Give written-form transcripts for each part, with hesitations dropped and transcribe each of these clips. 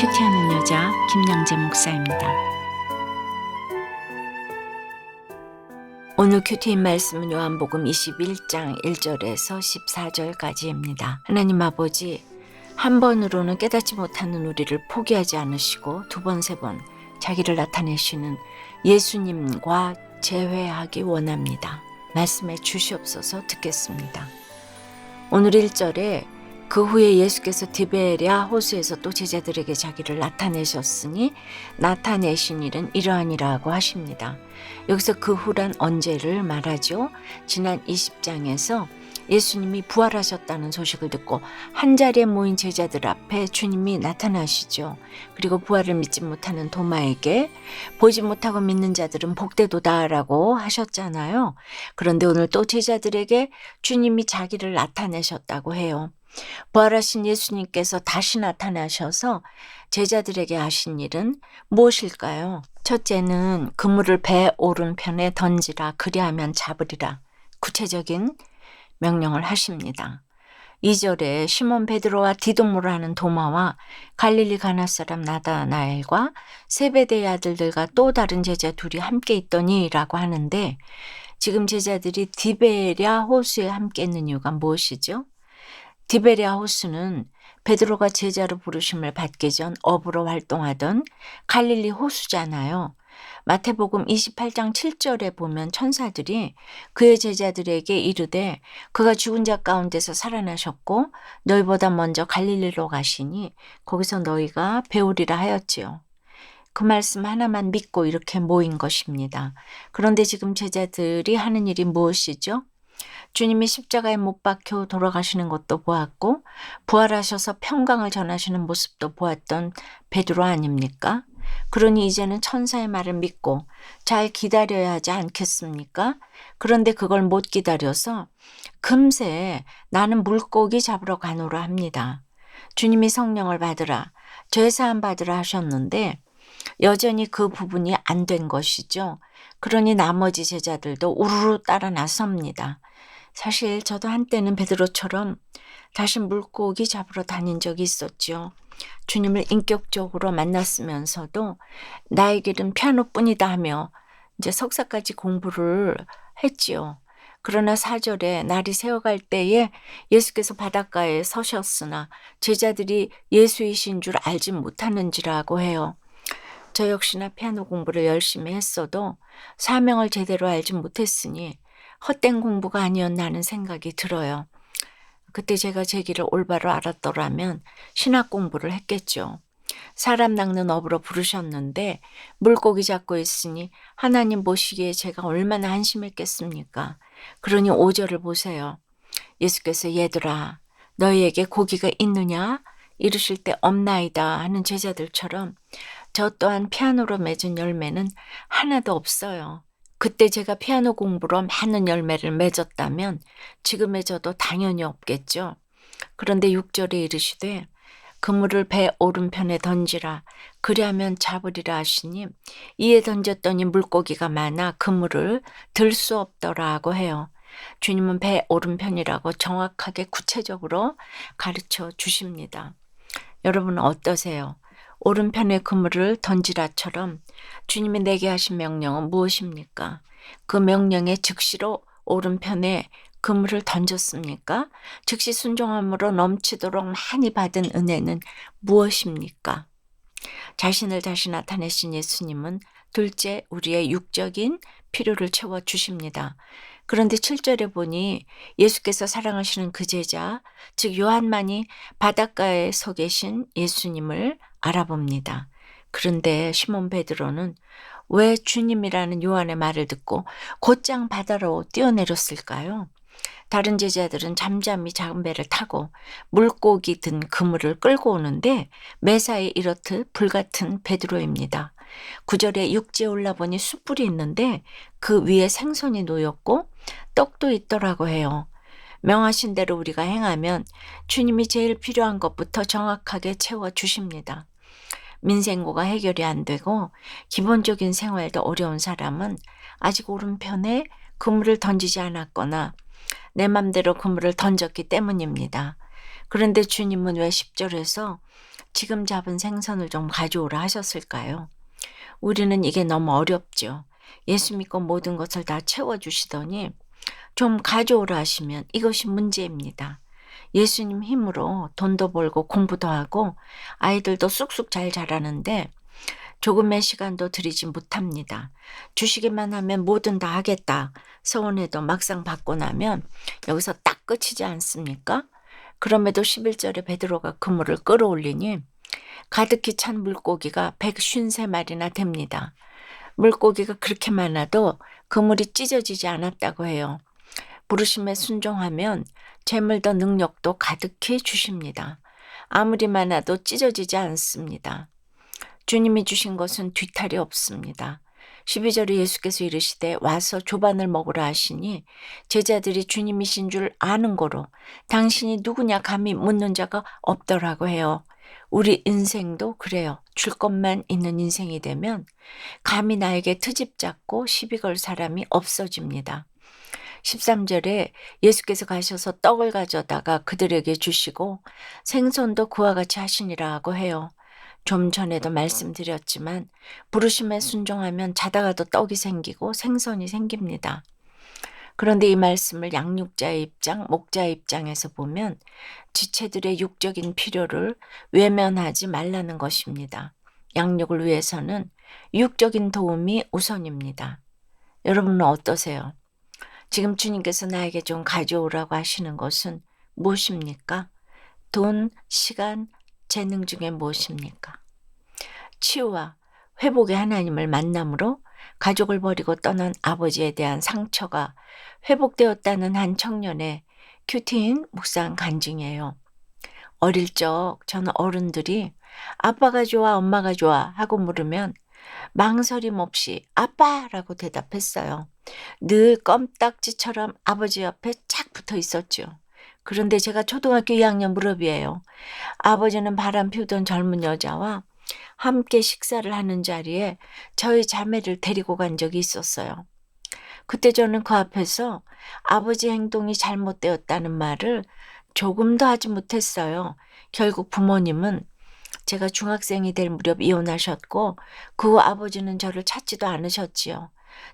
큐티하는 여자 김양재 목사입니다. 오늘 큐티인 말씀은 요한복음 21장 1절에서 14절까지입니다. 하나님 아버지, 한 번으로는 깨닫지 못하는 우리를 포기하지 않으시고 두 번, 세 번 자기를 나타내시는 예수님과 재회하기 원합니다. 말씀해 주시옵소서. 듣겠습니다. 오늘 1절에 그 후에 예수께서 디베랴 호수에서 또 제자들에게 자기를 나타내셨으니 나타내신 일은 이러하니라고 하십니다. 여기서 그 후란 언제를 말하죠? 지난 20장에서 예수님이 부활하셨다는 소식을 듣고 한자리에 모인 제자들 앞에 주님이 나타나시죠. 그리고 부활을 믿지 못하는 도마에게 보지 못하고 믿는 자들은 복되도다라고 하셨잖아요. 그런데 오늘 또 제자들에게 주님이 자기를 나타내셨다고 해요. 부활하신 예수님께서 다시 나타나셔서 제자들에게 하신 일은 무엇일까요? 첫째는 그물을 배 오른편에 던지라, 그리하면 잡으리라. 구체적인 명령을 하십니다. 2절에 시몬 베드로와 디도모를 하는 도마와 갈릴리 가나 사람 나다나엘과 세베대의 아들들과 또 다른 제자 둘이 함께 있더니라고 하는데, 지금 제자들이 디베랴 호수에 함께 있는 이유가 무엇이죠? 디베랴 호수는 베드로가 제자로 부르심을 받기 전 어부로 활동하던 갈릴리 호수잖아요. 마태복음 28장 7절에 보면 천사들이 그의 제자들에게 이르되 그가 죽은 자 가운데서 살아나셨고 너희보다 먼저 갈릴리로 가시니 거기서 너희가 배우리라 하였지요. 그 말씀 하나만 믿고 이렇게 모인 것입니다. 그런데 지금 제자들이 하는 일이 무엇이죠? 주님이 십자가에 못 박혀 돌아가시는 것도 보았고 부활하셔서 평강을 전하시는 모습도 보았던 베드로 아닙니까? 그러니 이제는 천사의 말을 믿고 잘 기다려야 하지 않겠습니까? 그런데 그걸 못 기다려서 금세 나는 물고기 잡으러 가노라 합니다. 주님이 성령을 받으라, 죄사함 받으라 하셨는데 여전히 그 부분이 안 된 것이죠. 그러니 나머지 제자들도 우르르 따라 나섭니다. 사실 저도 한때는 베드로처럼 다시 물고기 잡으러 다닌 적이 있었죠. 주님을 인격적으로 만났으면서도 나의 길은 피아노뿐이다 하며 이제 석사까지 공부를 했지요. 그러나 4절에 날이 새어갈 때에 예수께서 바닷가에 서셨으나 제자들이 예수이신 줄 알지 못하는지라고 해요. 저 역시나 피아노 공부를 열심히 했어도 사명을 제대로 알지 못했으니 헛된 공부가 아니었나 하는 생각이 들어요. 그때 제가 제 길을 올바로 알았더라면 신학 공부를 했겠죠. 사람 낚는 업으로 부르셨는데 물고기 잡고 있으니 하나님 보시기에 제가 얼마나 한심했겠습니까? 그러니 5절을 보세요. 예수께서 얘들아 너희에게 고기가 있느냐? 이르실 때 없나이다 하는 제자들처럼 저 또한 피아노로 맺은 열매는 하나도 없어요. 그때 제가 피아노 공부로 많은 열매를 맺었다면 지금의 저도 당연히 없겠죠. 그런데 6절에 이르시되 그물을 배 오른편에 던지라, 그리하면 잡으리라 하시니 이에 던졌더니 물고기가 많아 그물을 들 수 없더라고 해요. 주님은 배 오른편이라고 정확하게 구체적으로 가르쳐 주십니다. 여러분은 어떠세요? 오른편에 그물을 던지라처럼 주님이 내게 하신 명령은 무엇입니까? 그 명령에 즉시로 오른편에 그물을 던졌습니까? 즉시 순종함으로 넘치도록 많이 받은 은혜는 무엇입니까? 자신을 다시 나타내신 예수님은 둘째 우리의 육적인 필요를 채워주십니다. 그런데 7절에 보니 예수께서 사랑하시는 그 제자, 즉 요한만이 바닷가에 서 계신 예수님을 알아봅니다. 그런데 시몬 베드로는 왜 주님이라는 요한의 말을 듣고 곧장 바다로 뛰어내렸을까요? 다른 제자들은 잠잠히 작은 배를 타고 물고기 든 그물을 끌고 오는데 매사에 이렇듯 불같은 베드로입니다. 9절에 육지에 올라보니 숯불이 있는데 그 위에 생선이 놓였고 떡도 있더라고 해요. 명하신 대로 우리가 행하면 주님이 제일 필요한 것부터 정확하게 채워주십니다. 민생고가 해결이 안 되고 기본적인 생활도 어려운 사람은 아직 오른편에 그물을 던지지 않았거나 내 맘대로 그물을 던졌기 때문입니다. 그런데 주님은 왜 10절에서 지금 잡은 생선을 좀 가져오라 하셨을까요? 우리는 이게 너무 어렵죠. 예수 믿고 모든 것을 다 채워주시더니 좀 가져오라 하시면 이것이 문제입니다. 예수님 힘으로 돈도 벌고 공부도 하고 아이들도 쑥쑥 잘 자라는데 조금의 시간도 들이지 못합니다. 주시기만 하면 뭐든 다 하겠다. 서원해도 막상 받고 나면 여기서 딱 끝이지 않습니까? 그럼에도 11절에 베드로가 그물을 끌어올리니 가득히 찬 물고기가 153마리나 됩니다. 물고기가 그렇게 많아도 그물이 찢어지지 않았다고 해요. 부르심에 순종하면 재물도 능력도 가득히 주십니다. 아무리 많아도 찢어지지 않습니다. 주님이 주신 것은 뒤탈이 없습니다. 12절에 예수께서 이르시되 와서 조반을 먹으라 하시니 제자들이 주님이신 줄 아는 거로 당신이 누구냐 감히 묻는 자가 없더라고 해요. 우리 인생도 그래요. 줄 것만 있는 인생이 되면 감히 나에게 트집 잡고 시비 걸 사람이 없어집니다. 13절에 예수께서 가셔서 떡을 가져다가 그들에게 주시고 생선도 그와 같이 하시니라 하고 해요. 좀 전에도 말씀드렸지만 부르심에 순종하면 자다가도 떡이 생기고 생선이 생깁니다. 그런데 이 말씀을 양육자의 입장, 목자의 입장에서 보면 지체들의 육적인 필요를 외면하지 말라는 것입니다. 양육을 위해서는 육적인 도움이 우선입니다. 여러분은 어떠세요? 지금 주님께서 나에게 좀 가져오라고 하시는 것은 무엇입니까? 돈, 시간, 재능 중에 무엇입니까? 치유와 회복의 하나님을 만남으로 가족을 버리고 떠난 아버지에 대한 상처가 회복되었다는 한 청년의 큐티인 묵상 간증이에요. 어릴 적 저는 어른들이 아빠가 좋아 엄마가 좋아 하고 물으면 망설임 없이 아빠라고 대답했어요. 늘 껌딱지처럼 아버지 옆에 착 붙어 있었죠. 그런데 제가 초등학교 2학년 무렵이에요. 아버지는 바람 피우던 젊은 여자와 함께 식사를 하는 자리에 저희 자매를 데리고 간 적이 있었어요. 그때 저는 그 앞에서 아버지 행동이 잘못되었다는 말을 조금도 하지 못했어요. 결국 부모님은 제가 중학생이 될 무렵 이혼하셨고 그 후 아버지는 저를 찾지도 않으셨지요.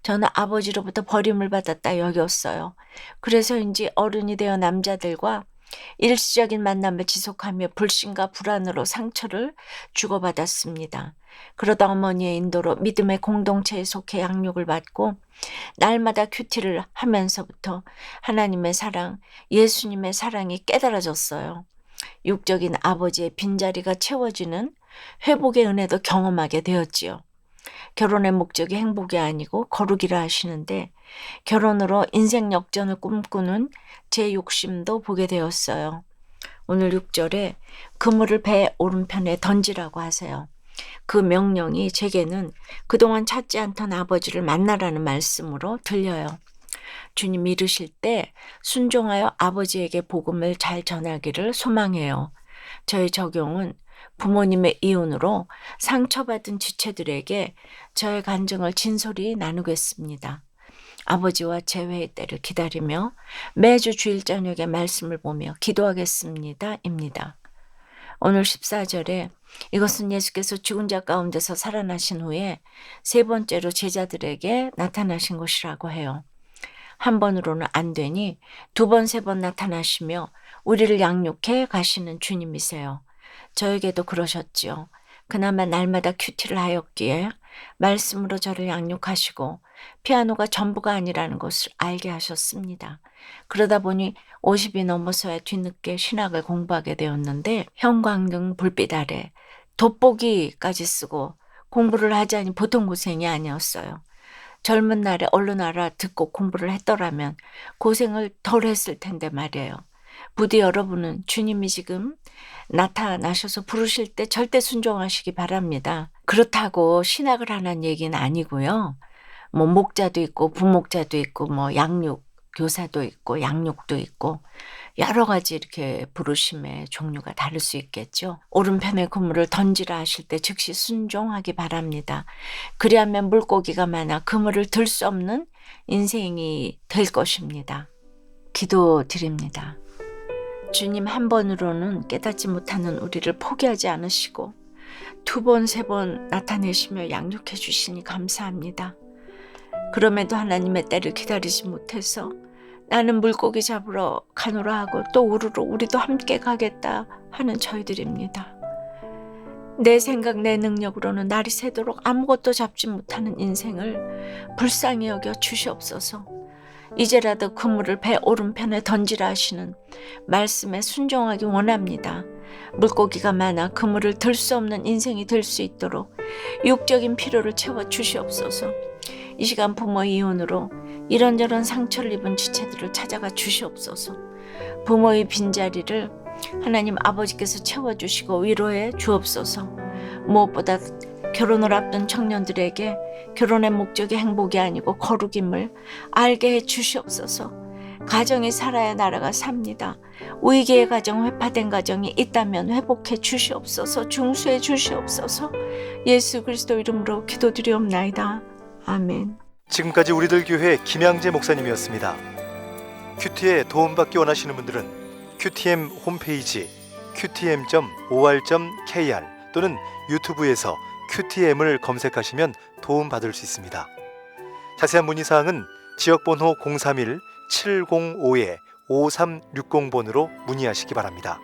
저는 아버지로부터 버림을 받았다 여겼어요. 그래서인지 어른이 되어 남자들과 일시적인 만남을 지속하며 불신과 불안으로 상처를 주고받았습니다. 그러다 어머니의 인도로 믿음의 공동체에 속해 양육을 받고 날마다 큐티를 하면서부터 하나님의 사랑, 예수님의 사랑이 깨달아졌어요. 육적인 아버지의 빈자리가 채워지는 회복의 은혜도 경험하게 되었지요. 결혼의 목적이 행복이 아니고 거룩이라 하시는데 결혼으로 인생 역전을 꿈꾸는 제 욕심도 보게 되었어요. 오늘 6절에 그물을 배 오른편에 던지라고 하세요. 그 명령이 제게는 그동안 찾지 않던 아버지를 만나라는 말씀으로 들려요. 주님 이르실 때 순종하여 아버지에게 복음을 잘 전하기를 소망해요. 저의 적용은 부모님의 이혼으로 상처받은 지체들에게 저의 간증을 진솔히 나누겠습니다. 아버지와 재회의 때를 기다리며 매주 주일 저녁에 말씀을 보며 기도하겠습니다. 입니다. 오늘 14절에 이것은 예수께서 죽은 자 가운데서 살아나신 후에 세 번째로 제자들에게 나타나신 것이라고 해요. 한 번으로는 안 되니 두 번, 세 번 나타나시며 우리를 양육해 가시는 주님이세요. 저에게도 그러셨지요. 그나마 날마다 큐티를 하였기에 말씀으로 저를 양육하시고 피아노가 전부가 아니라는 것을 알게 하셨습니다. 그러다 보니 50이 넘어서야 뒤늦게 신학을 공부하게 되었는데 형광등 불빛 아래 돋보기까지 쓰고 공부를 하자니 보통 고생이 아니었어요. 젊은 날에 얼른 알아듣고 공부를 했더라면 고생을 덜 했을 텐데 말이에요. 부디 여러분은 주님이 지금 나타나셔서 부르실 때 절대 순종하시기 바랍니다. 그렇다고 신학을 하는 얘기는 아니고요. 뭐 목자도 있고 부목자도 있고 뭐 양육 교사도 있고 양육도 있고 여러 가지 이렇게 부르심의 종류가 다를 수 있겠죠. 오른편의 그물을 던지라 하실 때 즉시 순종하기 바랍니다. 그리하면 물고기가 많아 그물을 들 수 없는 인생이 될 것입니다. 기도드립니다. 주님 한 번으로는 깨닫지 못하는 우리를 포기하지 않으시고 두 번, 세 번 나타내시며 양육해 주시니 감사합니다. 그럼에도 하나님의 때를 기다리지 못해서 나는 물고기 잡으러 가노라 하고 또 우르르 우리도 함께 가겠다 하는 저희들입니다. 내 생각, 내 능력으로는 날이 새도록 아무것도 잡지 못하는 인생을 불쌍히 여겨 주시옵소서. 이제라도 그물을 배 오른편에 던지라 하시는 말씀에 순종하기 원합니다. 물고기가 많아 그물을 들 수 없는 인생이 될 수 있도록 육적인 필요를 채워 주시옵소서. 이 시간 부모 이혼으로 이런저런 상처를 입은 지체들을 찾아가 주시옵소서. 부모의 빈자리를 하나님 아버지께서 채워주시고 위로해 주옵소서. 무엇보다 결혼을 앞둔 청년들에게 결혼의 목적이 행복이 아니고 거룩임을 알게 해 주시옵소서. 가정이 살아야 나라가 삽니다. 위기의 가정, 회파된 가정이 있다면 회복해 주시옵소서. 중수해 주시옵소서. 예수 그리스도 이름으로 기도드리옵나이다. 아멘. 지금까지 우리들 교회 김양재 목사님이었습니다. 큐티에 도움받기 원하시는 분들은 QTM 홈페이지 qtm.or.kr 또는 유튜브에서 QTM을 검색하시면 도움받을 수 있습니다. 자세한 문의사항은 지역번호 031-705-5360번으로 문의하시기 바랍니다.